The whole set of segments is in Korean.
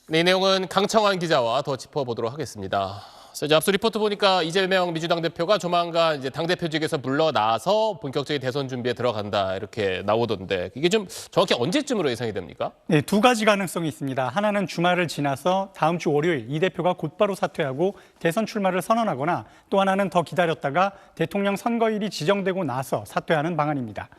네, 이 내용은 강청환 기자와 더 짚어보도록 하겠습니다. 이제 앞서 리포트 보니까 이재명 민주당 대표가 조만간 이제 당대표직에서 물러나서 본격적인 대선 준비에 들어간다 이렇게 나오던데 이게 좀 정확히 언제쯤으로 예상이 됩니까? 네, 두 가지 가능성이 있습니다. 하나는 주말을 지나서 다음 주 월요일 이 대표가 곧바로 사퇴하고 대선 출마를 선언하거나 또 하나는 더 기다렸다가 대통령 선거일이 지정되고 나서 사퇴하는 방안입니다.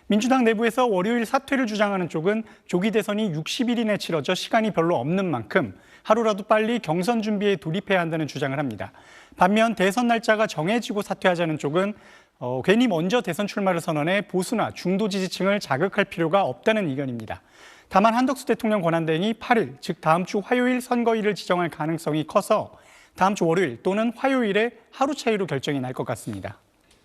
민주당 내부에서 월요일 사퇴를 주장하는 쪽은 조기 대선이 60일 이내 치러져 시간이 별로 없는 만큼 하루라도 빨리 경선 준비에 돌입해야 한다는 주장을 합니다. 반면 대선 날짜가 정해지고 사퇴하자는 쪽은 괜히 먼저 대선 출마를 선언해 보수나 중도 지지층을 자극할 필요가 없다는 의견입니다. 다만 한덕수 대통령 권한대행이 8일, 즉 다음 주 화요일 선거일을 지정할 가능성이 커서 다음 주 월요일 또는 화요일에 하루 차이로 결정이 날 것 같습니다.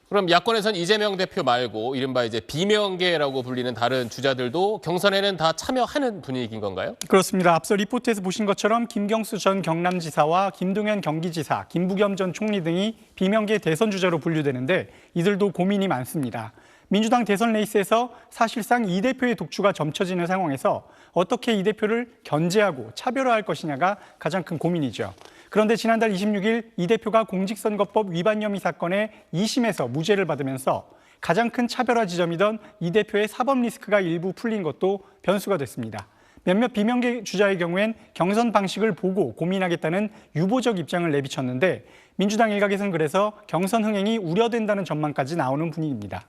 그럼 야권에선 이재명 대표 말고 이른바 이제 비명계라고 불리는 다른 주자들도 경선에는 다 참여하는 분위기인 건가요? 그렇습니다. 앞서 리포트에서 보신 것처럼 김경수 전 경남지사와 김동연 경기지사, 김부겸 전 총리 등이 비명계 대선 주자로 분류되는데 이들도 고민이 많습니다. 민주당 대선 레이스에서 사실상 이 대표의 독주가 점쳐지는 상황에서 어떻게 이 대표를 견제하고 차별화할 것이냐가 가장 큰 고민이죠. 그런데 지난달 26일 이 대표가 공직선거법 위반 혐의 사건의 2심에서 무죄를 받으면서 가장 큰 차별화 지점이던 이 대표의 사법 리스크가 일부 풀린 것도 변수가 됐습니다. 몇몇 비명계 주자의 경우엔 경선 방식을 보고 고민하겠다는 유보적 입장을 내비쳤는데 민주당 일각에서는 그래서 경선 흥행이 우려된다는 전망까지 나오는 분위기입니다.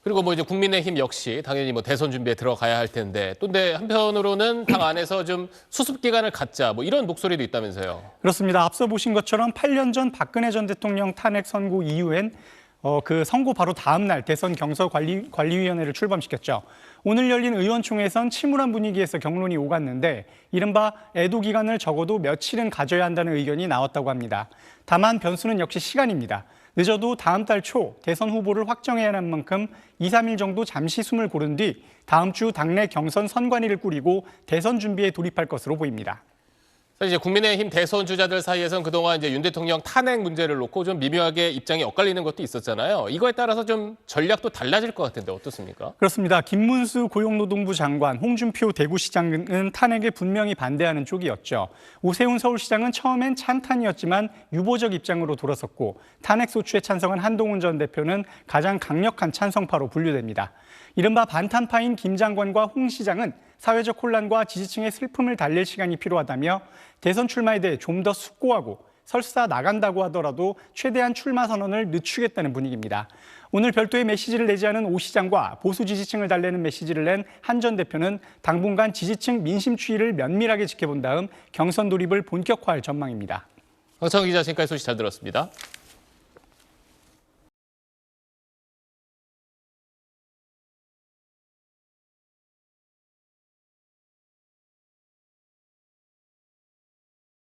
그리고 뭐 이제 국민의힘 역시 당연히 뭐 대선 준비에 들어가야 할 텐데 또 근데 한편으로는 당 안에서 좀 수습 기간을 갖자 뭐 이런 목소리도 있다면서요. 그렇습니다. 앞서 보신 것처럼 8년 전 박근혜 전 대통령 탄핵 선고 이후엔 그 선고 바로 다음 날 대선 경선관리위원회를 출범시켰죠. 오늘 열린 의원총회에선 침울한 분위기에서 경론이 오갔는데 이른바 애도 기간을 적어도 며칠은 가져야 한다는 의견이 나왔다고 합니다. 다만 변수는 역시 시간입니다. 늦어도 다음 달 초 대선 후보를 확정해야 하는 만큼 2, 3일 정도 잠시 숨을 고른 뒤 다음 주 당내 경선 선관위를 꾸리고 대선 준비에 돌입할 것으로 보입니다. 사실 이제 국민의힘 대선 주자들 사이에선 그동안 이제 윤 대통령 탄핵 문제를 놓고 좀 미묘하게 입장이 엇갈리는 것도 있었잖아요. 이거에 따라서 좀 전략도 달라질 것 같은데 어떻습니까? 그렇습니다. 김문수 고용노동부 장관, 홍준표 대구시장은 탄핵에 분명히 반대하는 쪽이었죠. 오세훈 서울시장은 처음엔 찬탄이었지만 유보적 입장으로 돌아섰고 탄핵 소추에 찬성한 한동훈 전 대표는 가장 강력한 찬성파로 분류됩니다. 이른바 반탄파인 김 장관과 홍 시장은 사회적 혼란과 지지층의 슬픔을 달랠 시간이 필요하다며 대선 출마에 대해 좀 더 숙고하고 설사 나간다고 하더라도 최대한 출마 선언을 늦추겠다는 분위기입니다. 오늘 별도의 메시지를 내지 않은 오 시장과 보수 지지층을 달래는 메시지를 낸 한 전 대표는 당분간 지지층 민심 추이를 면밀하게 지켜본 다음 경선 돌입을 본격화할 전망입니다. 강청환 기자 지금까지 소식 잘 들었습니다.